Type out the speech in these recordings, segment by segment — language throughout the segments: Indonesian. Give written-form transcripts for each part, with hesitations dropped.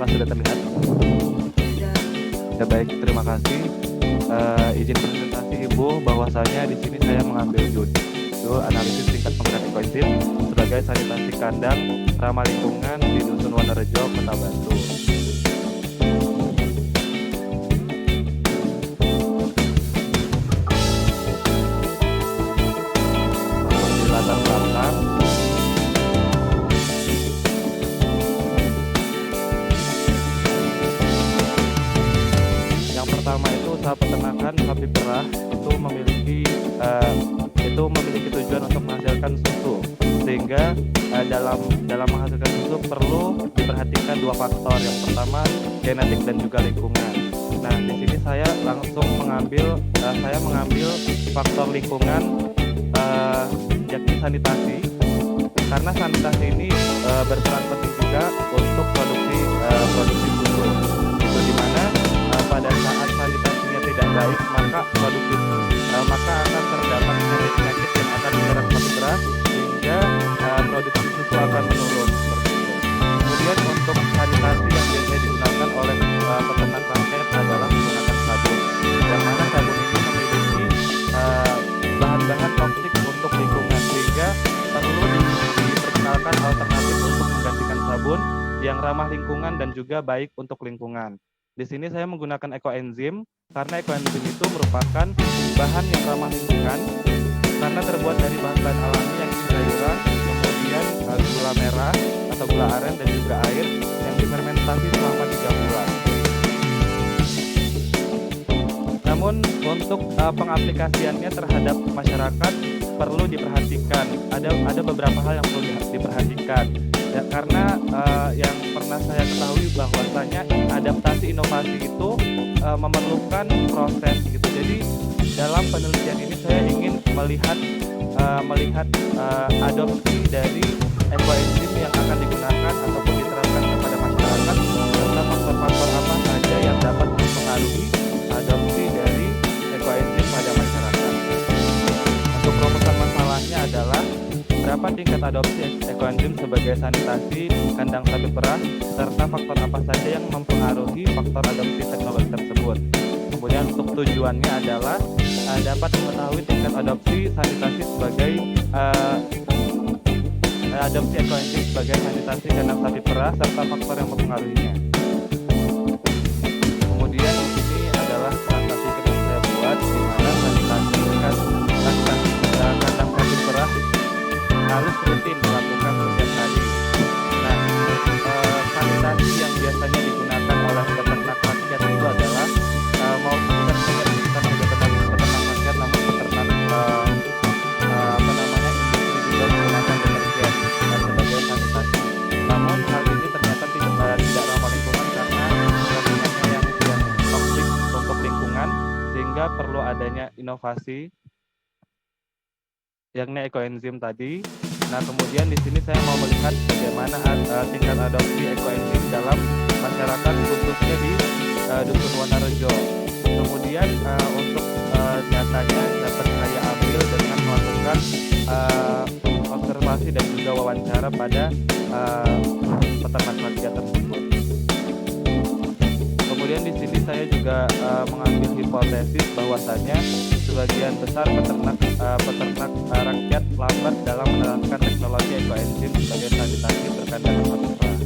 Apakah sudah terlihat? Sudah. Ya baik, terima kasih. Izin presentasi Ibu bahwasanya di sini saya mengambil judul analisis tingkat penggunaan ekoenzim sebagai sanitasi kandang ramah lingkungan di Dusun Wonorejo, Kota Batu. Di latar belakang, yang pertama itu usaha peternakan sapi perah itu memiliki tujuan untuk menghasilkan susu, sehingga dalam menghasilkan susu perlu diperhatikan dua faktor. Yang pertama genetik dan juga lingkungan. Nah, di sini saya langsung mengambil faktor lingkungan, yakni sanitasi, karena sanitasi ini berperan penting juga untuk produksi susu. Itu dimana pada saat sanitasinya tidak baik, maka akan terdapat penyakit yang akan menyerang sapi perah, sehingga produksi susu akan menurun seperti itu. Kemudian untuk sanitasi yang biasanya digunakan oleh peternak rakyat adalah menggunakan sabun, yang mana sabun ini memiliki bahan-bahan toksik untuk lingkungan, sehingga perlu diperkenalkan alternatif untuk menggantikan sabun yang ramah lingkungan dan juga baik untuk lingkungan. Di sini saya menggunakan ekoenzim karena ekoenzim itu merupakan bahan yang ramah lingkungan karena terbuat dari bahan-bahan alami yang sayuran, kemudian gula merah atau gula aren dan juga air yang difermentasi selama 3 bulan. Namun untuk pengaplikasiannya terhadap masyarakat perlu diperhatikan. Ada beberapa hal yang perlu diperhatikan. Ya, karena yang pernah saya ketahui bahwasanya adaptasi inovasi itu memerlukan proses gitu. Jadi dalam penelitian ini saya ingin melihat adopsi dari ekoenzim yang akan digunakan ataupun diterapkan kepada masyarakat, serta faktor-faktor apa saja yang dapat mempengaruhi adopsi dari ekoenzim pada masyarakat. Untuk rumusan masalahnya adalah berapa tingkat adopsi ekoenzim sebagai sanitasi kandang sapi perah, serta faktor apa saja yang mempengaruhi faktor adopsi teknologi tersebut. Kemudian untuk tujuannya adalah dapat mengetahui tingkat adopsi sanitasi sebagai adopsi ekoenzim sebagai sanitasi kandang sapi perah, serta faktor yang mempengaruhinya. Kemudian di sini adalah transaksi yang saya buat, di mana sanitasi kandang sapi perah harus rutin melakukan setiap hari. Nah, sanitasi yang biasanya digunakan oleh peternak rakyat itu adalah bukan hanya peternak rakyat, namun peternak industri juga menggunakan deterjen sebagai sanitasi. Namun hal ini ternyata tidak ramah lingkungan karena kandungannya yang toksik untuk lingkungan, sehingga perlu adanya inovasi yakni ekoenzim tadi. Nah, kemudian di sini saya mau melihat bagaimana tingkat adopsi ekoenzim dalam masyarakat, khususnya di Dusun Wonorejo. Kemudian untuk datanya dapat saya ambil dengan melakukan observasi dan juga wawancara pada peternak rakyat tersebut. Kemudian di sini saya juga mengambil hipotesis bahwasannya sebagian besar peternak rakyat lambat dalam menerapkan teknologi ekoenzim sebagai sanitasi terkandang sapi perah.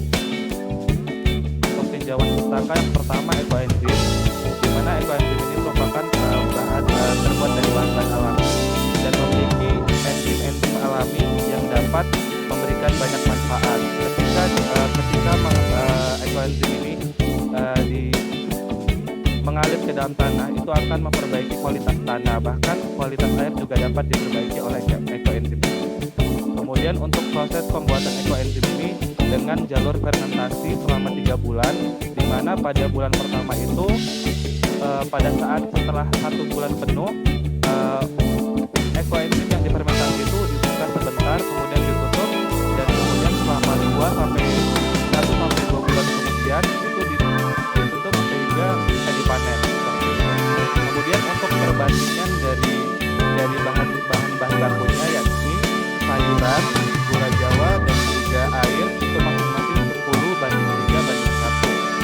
Untuk tinjauan pustaka yang pertama ekoenzim, di mana ekoenzim ini merupakan terbuat dari bahan alami dan memiliki enzim-enzim alami yang dapat memberikan banyak manfaat. Ketika ekoenzim ini mengalir ke dalam tanah, itu akan memperbaiki kualitas tanah, bahkan kualitas air juga dapat diperbaiki oleh ekoenzim. Kemudian untuk proses pembuatan ekoenzim ini dengan jalur fermentasi selama 3 bulan, di mana pada bulan pertama itu pada saat setelah 1 bulan penuh, ekoenzim yang difermentasi itu dibuka sebentar, kemudian ditutup, dan kemudian selama 1 sampai 2 bulan kemudian itu ditutup sehingga bisa dipanen seperti itu. Kemudian untuk perbandingan dari bahan-bahan bakunya yakni sayuran, gula jawa, dan juga air itu masing-masing 10 banding 3 banding 1.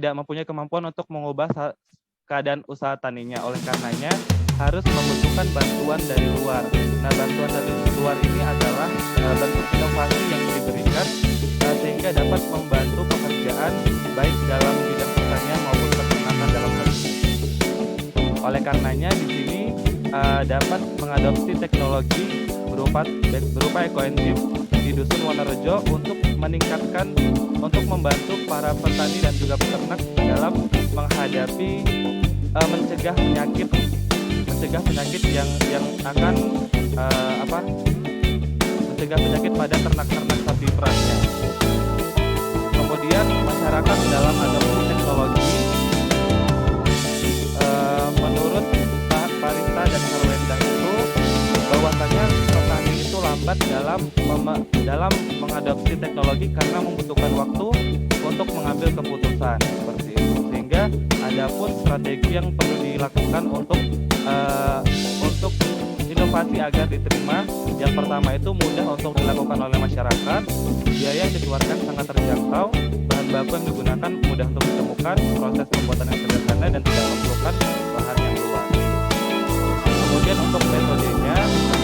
tidak mempunyai kemampuan untuk mengubah keadaan usaha taninya. Oleh karenanya harus membutuhkan bantuan dari luar. Nah, bantuan dari luar ini adalah bentuk inovasi yang diberikan sehingga dapat membantu pekerjaan baik dalam bidang pertanian maupun peternakan dalam hal ini. Oleh karenanya di sini dapat mengadopsi teknologi berupa ekoenzim di Dusun Wonorejo untuk membantu para petani dan juga peternak dalam menghadapi mencegah penyakit yang akan mencegah penyakit pada ternak-ternak sapi perahnya. Kemudian masyarakat dalam adopsi teknologi menurut Pak Parista dan Harwenda itu bahwasanya petani itu lambat dalam mengadopsi teknologi karena membutuhkan waktu untuk mengambil keputusan seperti itu. Sehingga ada pun strategi yang perlu dilakukan untuk inovasi agar diterima. Yang pertama itu mudah untuk dilakukan oleh masyarakat, biaya yang dikeluarkan sangat terjangkau, bahan baku yang digunakan mudah untuk ditemukan, proses pembuatan yang sederhana dan tidak memerlukan bahan yang luas. Kemudian untuk metodenya,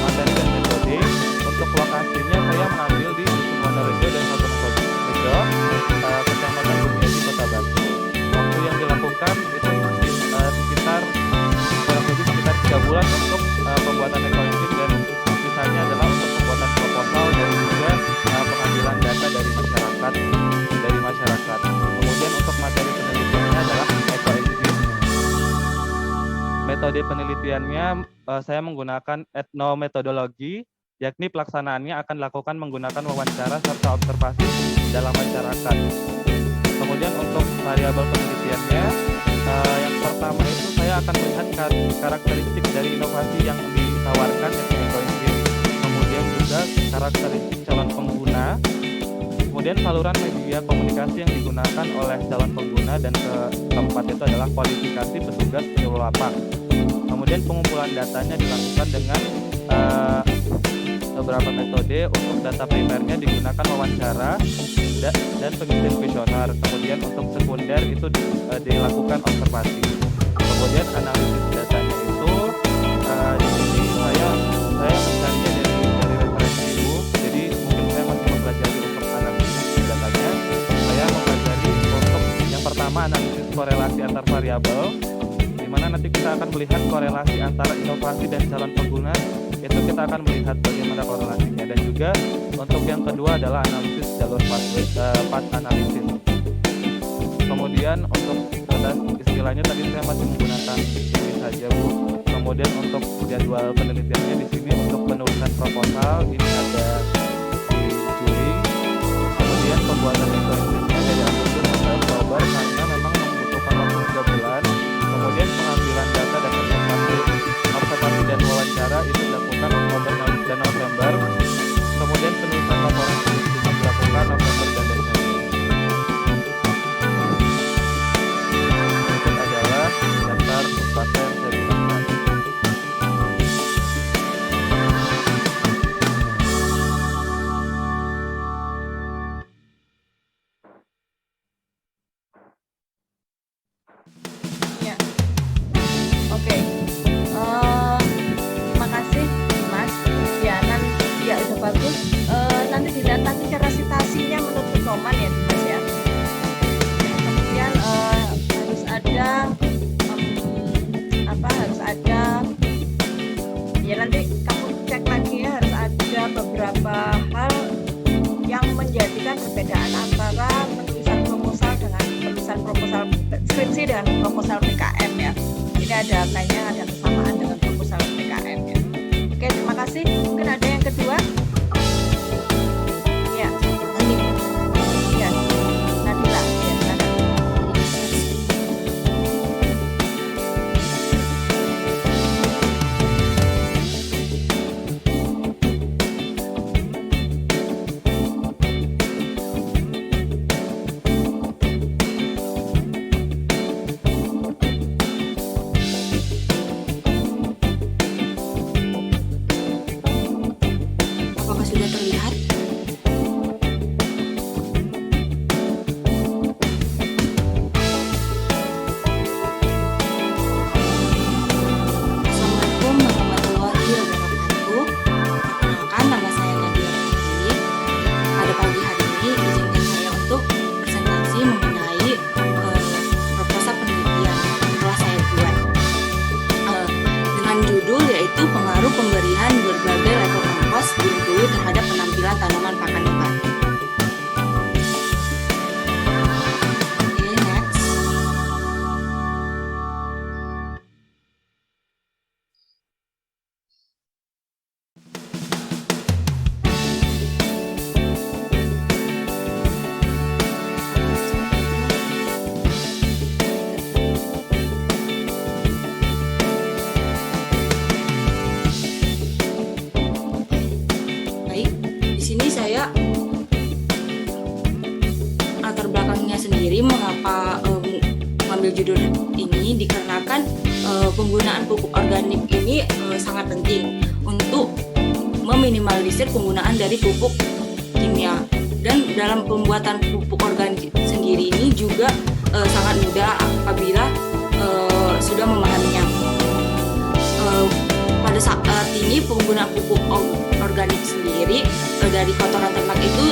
materi dan metode, untuk lokasinya saya mengambil di Dusun Wonorejo dan Satuan Wonorejo, Kecamatan Bumiaji, Kota Batu. Waktu yang dilakukan itu sekitar 3 bulan untuk pembuatan ekoenzim dan sisanya adalah untuk pembuatan proposal dan juga pengambilan data dari masyarakat. Kemudian untuk materi penelitiannya adalah ekoenzim. Metode penelitiannya saya menggunakan etnometodologi, yakni pelaksanaannya akan dilakukan menggunakan wawancara serta observasi dalam masyarakat. Kemudian untuk variabel penelitiannya, yang pertama itu saya akan melihat karakteristik dari inovasi yang ditawarkan yaitu ekoenzim, kemudian juga karakteristik calon pengguna, kemudian saluran media komunikasi yang digunakan oleh calon pengguna, dan keempat itu adalah kualifikasi petugas penyuluh lapak. Kemudian pengumpulan datanya dilakukan dengan beberapa metode. Untuk data primernya digunakan wawancara dan pengisian kuesioner. Kemudian untuk sekunder itu dilakukan observasi. Kemudian analisis datanya itu di sini saya mencarinya dari referensi ibu. Jadi mungkin saya masih mempelajari untuk analisis datanya. Saya mempelajari untuk yang pertama analisis korelasi antar variabel, di mana nanti kita akan melihat korelasi antara inovasi dan calon pengguna. Itu kita akan melihat bagaimana korelasinya. Dan juga untuk yang kedua adalah analisis jalur path analisis. Kemudian untuk istilahnya tadi saya masih menggunakan ini saja Bu. Kemudian untuk jadwal penelitiannya di sini untuk penulisan proposal ini ada di Juli. Kemudian pembuatan ekoenzimnya dari Agustus sampai Oktober karena memang membutuhkan waktu 3 bulan. Kemudian pengambilan data dan observasi dan wawancara itu dilakukan Oktober dan November. Kemudian penulisan laporan dilakukan November dan Desember. Berikut adalah daftar data yang saya gunakan. Ya, oke. Makasih Mas Dianan. Ya udah bagus. Nanti dilihat nanti cara citasinya menurut pedoman ya Mas ya. Kemudian harus ada harus ada ya, nanti kamu cek lagi ya, harus ada beberapa hal yang menjadikan perbedaan antara penulisan proposal dengan penulisan proposal skripsi dengan proposal PKM ya. Ini ada kayaknya ada kesamaan dengan proposal PKM ya. Oke, terima kasih. Mungkin ada yang kedua? Ya, ini. Ya, Nadila. Ya, silakan. judul ini dikarenakan penggunaan pupuk organik ini sangat penting untuk meminimalisir penggunaan dari pupuk kimia. Dan dalam pembuatan pupuk organik sendiri ini juga sangat mudah apabila sudah memahaminya. Pada saat ini penggunaan pupuk organik sendiri dari kotoran ternak itu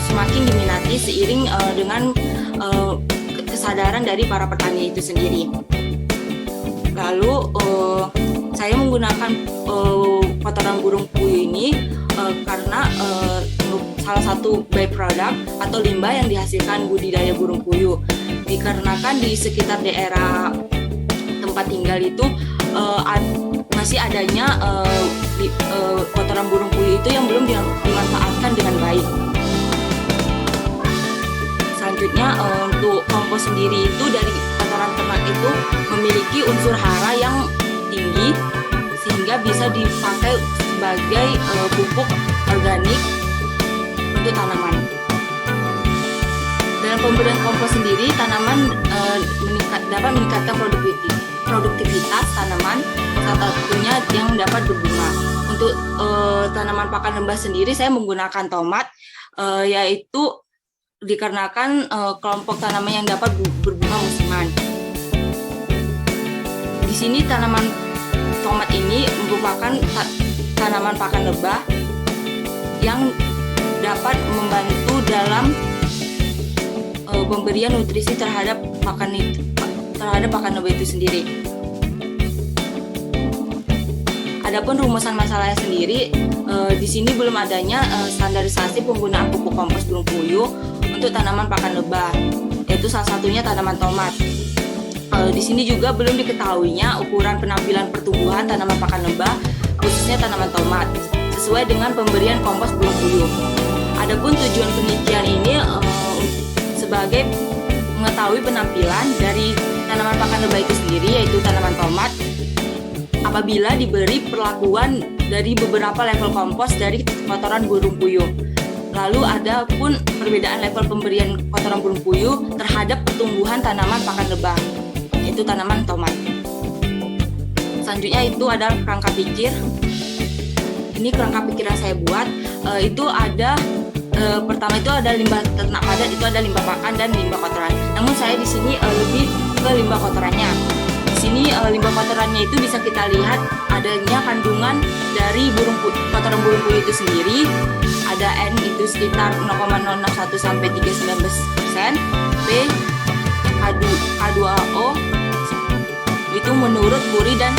semakin diminati seiring dengan kesadaran dari para petani itu sendiri. Lalu saya menggunakan kotoran burung puyuh ini karena salah satu byproduct atau limbah yang dihasilkan budidaya burung puyuh. Dikarenakan di sekitar daerah tempat tinggal itu masih adanya kotoran burung puyuh itu yang belum dimanfaatkan dengan baik. Selanjutnya untuk kompos sendiri itu dari kotoran ternak itu memiliki unsur hara yang tinggi sehingga bisa dipakai sebagai pupuk organik untuk tanaman. Dalam pemberian kompos sendiri, tanaman dapat meningkatkan produktivitas tanaman, salah satunya yang dapat berbunga. Untuk tanaman pakan lembah sendiri, saya menggunakan tomat, yaitu dikarenakan kelompok tanaman yang dapat berbunga musiman. Di sini tanaman tomat ini merupakan tanaman pakan lebah yang dapat membantu dalam pemberian nutrisi terhadap pakan lebah itu sendiri. Adapun rumusan masalahnya sendiri, di sini belum adanya standarisasi penggunaan pupuk kompos burung puyuh untuk tanaman pakan lebah, yaitu salah satunya tanaman tomat. Di sini juga belum diketahuinya ukuran penampilan pertumbuhan tanaman pakan lebah, khususnya tanaman tomat, sesuai dengan pemberian kompos burung puyuh. Adapun tujuan penelitian ini sebagai mengetahui penampilan dari tanaman pakan lebah itu sendiri, yaitu tanaman tomat, apabila diberi perlakuan dari beberapa level kompos dari kotoran burung puyuh. Lalu ada pun perbedaan level pemberian kotoran burung puyuh terhadap pertumbuhan tanaman pakan lebah, yaitu tanaman tomat. Selanjutnya itu ada kerangka pikir. Ini kerangka pikir yang saya buat. Itu ada pertama itu ada limbah ternak padat, itu ada limbah pakan dan limbah kotoran. Namun saya di sini lebih ke limbah kotorannya. Di sini limbah kotorannya itu bisa kita lihat adanya kandungan dari kotoran burung puyuh itu sendiri. Ada N itu sekitar 0,061 sampai 3,19%, P K2O itu menurut Puri dan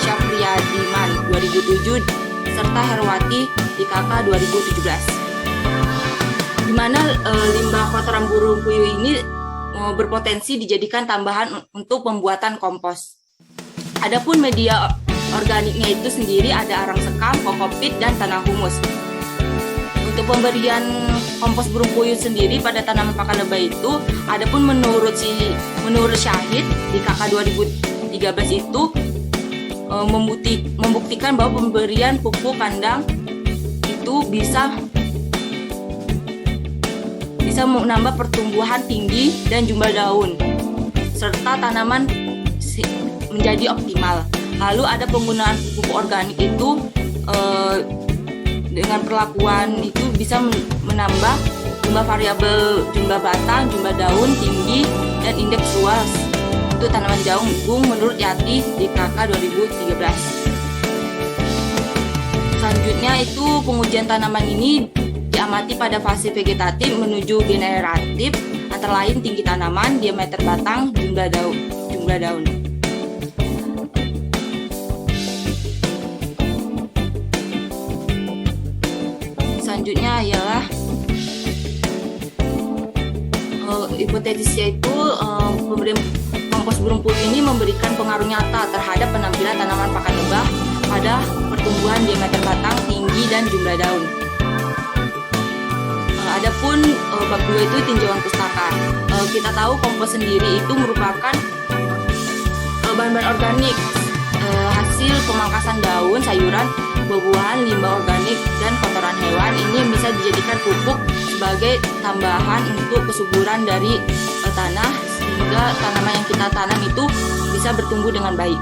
Syafriyadiman 2007 serta Herwati di KK 2017. Di mana limbah kotoran burung puyuh ini berpotensi dijadikan tambahan untuk pembuatan kompos. Adapun media organiknya itu sendiri ada arang sekam, kokopit, dan tanah humus. Untuk pemberian kompos burung puyuh sendiri pada tanaman pakan lebah itu, adapun menurut Syahid di KK 2013 itu membuktikan bahwa pemberian pupuk kandang itu bisa menambah pertumbuhan tinggi dan jumlah daun serta tanaman menjadi optimal. Lalu ada penggunaan pupuk organik itu dengan perlakuan itu bisa menambah jumlah variabel, jumlah batang, jumlah daun tinggi, dan indeks luas untuk tanaman jagung menurut Yati di KK 2013. Selanjutnya itu pengujian tanaman ini diamati pada fase vegetatif menuju generatif, antara lain tinggi tanaman, diameter batang, jumlah daun. Selanjutnya ialah hipotesisnya itu pemberian kompos burung puyuh ini memberikan pengaruh nyata terhadap penampilan tanaman pakan lebah pada pertumbuhan diameter batang, tinggi, dan jumlah daun. Adapun bab 2 itu tinjauan pustaka. Kita tahu kompos sendiri itu merupakan bahan-bahan organik, hasil pemangkasan daun, sayuran, buah-buahan, limbah organik, dan kotoran hewan. Ini yang bisa dijadikan pupuk sebagai tambahan untuk kesuburan dari tanah sehingga tanaman yang kita tanam itu bisa bertumbuh dengan baik.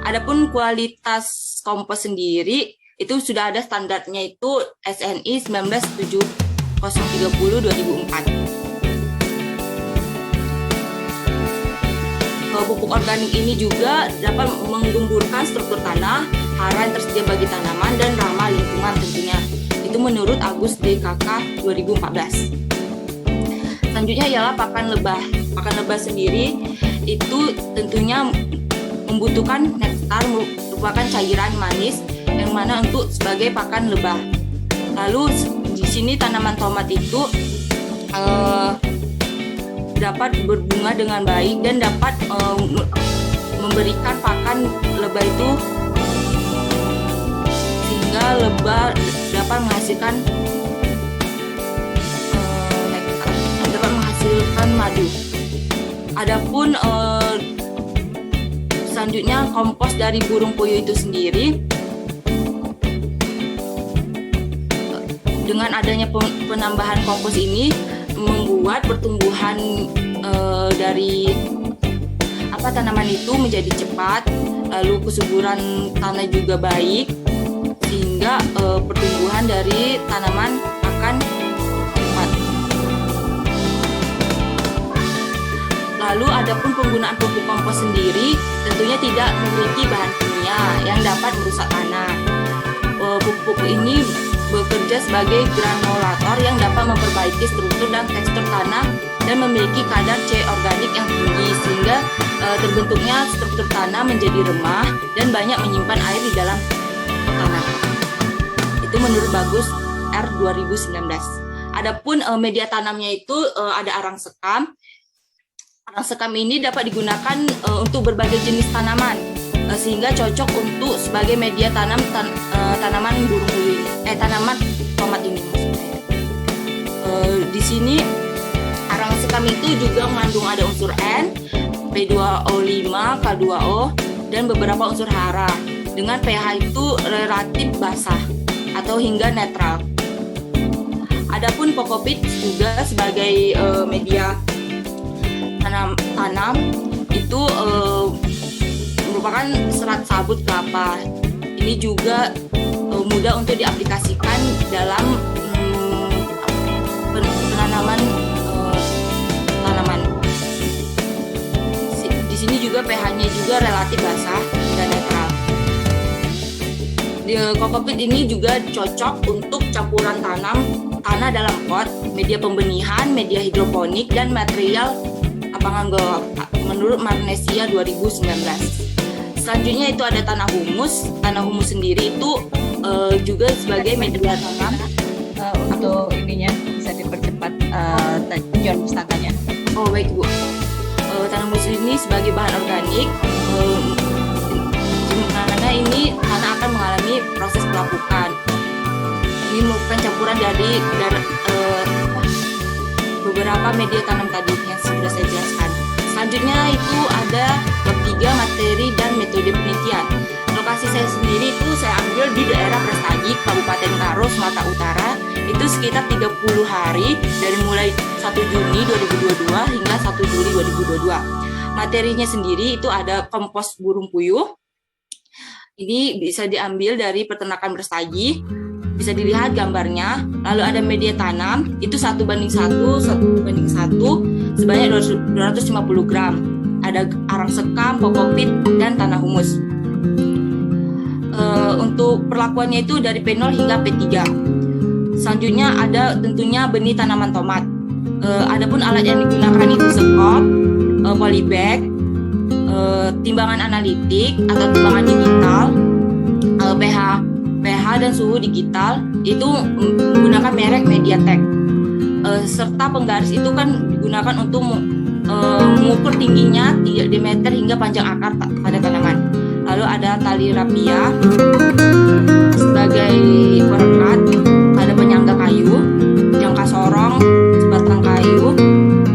Adapun kualitas kompos sendiri itu sudah ada standarnya, itu SNI 197030/2004. Pupuk organik ini juga dapat menggemburakan struktur tanah, hara yang tersedia bagi tanaman, dan ramah lingkungan tentunya. Itu menurut Agus DKK 2014. Selanjutnya ialah pakan lebah. Pakan lebah sendiri itu tentunya membutuhkan nektar, merupakan cairan manis yang mana untuk sebagai pakan lebah. Lalu di sini tanaman tomat itu dapat berbunga dengan baik dan dapat memberikan pakan lebah itu sehingga lebah dapat menghasilkan madu. Adapun selanjutnya kompos dari burung puyuh itu sendiri, dengan adanya penambahan kompos ini membuat pertumbuhan dari tanaman itu menjadi cepat, lalu kesuburan tanah juga baik, sehingga pertumbuhan dari tanaman akan cepat. Lalu adapun penggunaan pupuk kompos sendiri tentunya tidak memiliki bahan kimia yang dapat merusak tanah. Pupuk ini bekerja sebagai granulator yang dapat memperbaiki struktur dan tekstur tanah dan memiliki kadar C organik yang tinggi, sehingga terbentuknya struktur tanah menjadi remah dan banyak menyimpan air di dalam tanah. Itu menurut Bagus R 2019. Adapun media tanamnya itu ada arang sekam. Arang sekam ini dapat digunakan untuk berbagai jenis tanaman, sehingga cocok untuk sebagai media tanam tanaman burung puyuh ini, tanaman tomat ini maksudnya. Di sini arang sekam itu juga mengandung ada unsur N, P2O5, K2O, dan beberapa unsur hara dengan pH itu relatif basah atau hingga netral. Adapun kokopit juga sebagai media tanam itu merupakan serat sabut kelapa. Ini juga mudah untuk diaplikasikan dalam penanaman tanaman. Di sini juga pH-nya juga relatif basah dan netral. Kokopit ini juga cocok untuk campuran tanah dalam pot, media pembenihan, media hidroponik, dan material lapangan golf menurut Magnesia 2019. Selanjutnya itu ada tanah humus. Tanah humus sendiri itu juga sebagai media tanam. Untuk ininya bisa dipercepat tujuan pustakannya. Oh baik Bu. Tanah humus ini sebagai bahan organik, karena ini tanah akan mengalami proses pelapukan. Ini merupakan campuran dari beberapa media tanam tadi yang sudah saya jelaskan. Selanjutnya itu ada bab 3 materi dan metode penelitian. Lokasi saya sendiri itu saya ambil di daerah Prestagi, Kabupaten Karo, Sumatera Utara. Itu sekitar 30 hari dari mulai 1 Juni 2022 hingga 1 Juli 2022. Materinya sendiri itu ada kompos burung puyuh. Ini bisa diambil dari peternakan Prestagi. Bisa dilihat gambarnya. Lalu ada media tanam, itu 1:1 sebanyak 250 gram. Ada arang sekam, kokopit, dan tanah humus. Untuk perlakuannya itu dari P0 hingga P3. Selanjutnya ada tentunya benih tanaman tomat. Adapun alat yang digunakan itu sekop, polybag, timbangan analitik atau timbangan digital, pH dan suhu digital itu menggunakan merek MediaTek. Serta penggaris itu kan digunakan untuk mengukur tingginya 3 diameter hingga panjang akar pada tanaman. Lalu ada tali rapia sebagai perekat, ada penyangga kayu, jangka sorong, sebatang kayu.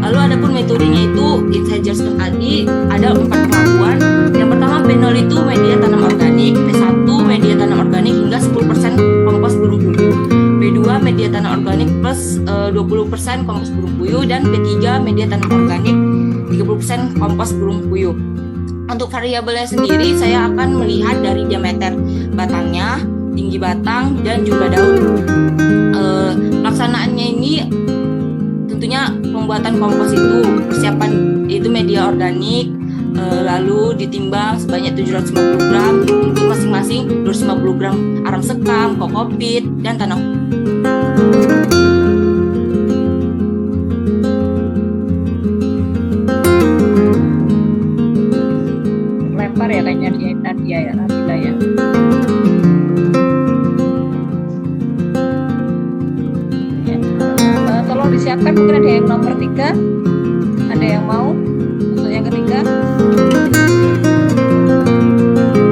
Lalu ada pun metodenya itu saya jelaskan tadi ada 4 perlakuan. Yang pertama P0 itu media tanam organik, P1 media tanam organik hingga 10% kompos burung puyuh, P2 media tanam organik plus 20% kompos burung puyuh, dan P3 media tanam organik 30% 20% kompos burung puyuh. Untuk variabelnya sendiri saya akan melihat dari diameter batangnya, tinggi batang, dan jumlah daun. Pelaksanaannya ini tentunya pembuatan kompos itu persiapan itu media organik, lalu ditimbang sebanyak 750 gram untuk masing-masing 250 gram arang sekam, kokopit, dan tanah. Lempar ya kayaknya Nadia ya, Nabila ya. Tolong disiapkan, mungkin ada yang nomor 3, ada yang mau untuk yang ketiga.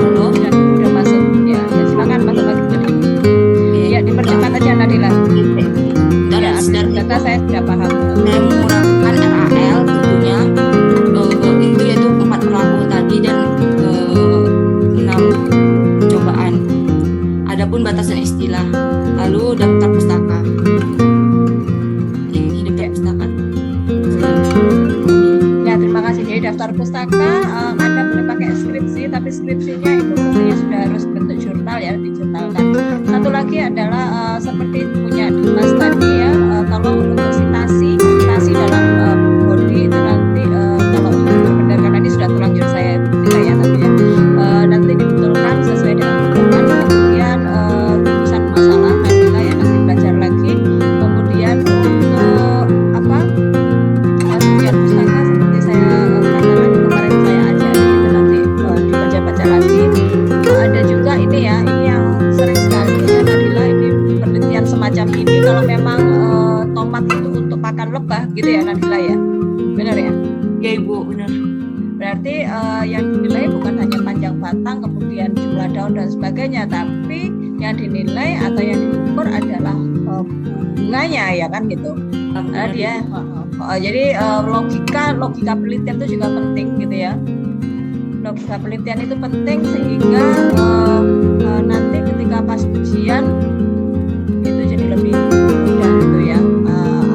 Halo, Udah masuk ya, silakan masuk lagi tadi. Ya dipercepat aja Nadila. Ya, data saya sudah paham. Saya menggunakan RAL tentunya, itu yaitu 4 pelaku tadi dan 6 percobaan. Adapun batasan istilah, lalu daftar pustaka. Ini daftar pustaka. Ya terima kasih. Jadi daftar pustaka Anda boleh pakai skripsi, tapi skripsinya itu mestinya sudah harus bentuk jurnal ya, dijurnalkan. Satu lagi adalah seperti punya Dimas tadi ya, tolong untuk citasi dalam body itu nanti kalau benar karena ini sudah terlanjur saya tidak ya tapi ya nanti dibetulkan sesuai dengan pedoman, kemudian rumusan masalah Nabila ya nanti belajar lagi, kemudian untuk apa ujian pustaka seperti saya katakan kemarin saya ajari itu nanti dibaca-baca lagi. Ada juga ini ya, ini yang sering sekali ya Nabila, ini penelitian semacam ini kalau memang tomat itu untuk pakan lebah gitu ya Nabila ya, benar ya? Ya Ibu, benar. Berarti yang dinilai bukan hanya panjang batang, kemudian jumlah daun dan sebagainya, tapi yang dinilai atau yang diukur adalah bunganya ya kan gitu. Dia jadi logika penelitian itu juga penting gitu ya. Logika penelitian itu penting sehingga nanti ketika pas ujian itu jadi lebih mudah gitu ya.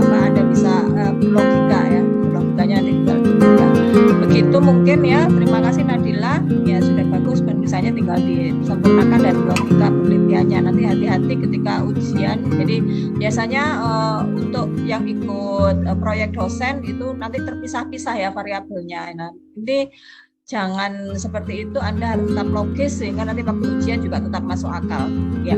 Anda bisa logika ya, logikanya tinggal juga. Begitu mungkin ya. Terima kasih Nadila. Ya sudah bagus, misalnya tinggal disempurnakan dan logika penelitiannya. Nanti hati-hati ketika ujian. Jadi biasanya untuk yang ikut proyek dosen itu nanti terpisah-pisah ya variabelnya. Nah, ini jangan seperti itu, Anda harus tetap logis sehingga nanti waktu ujian juga tetap masuk akal. Ya.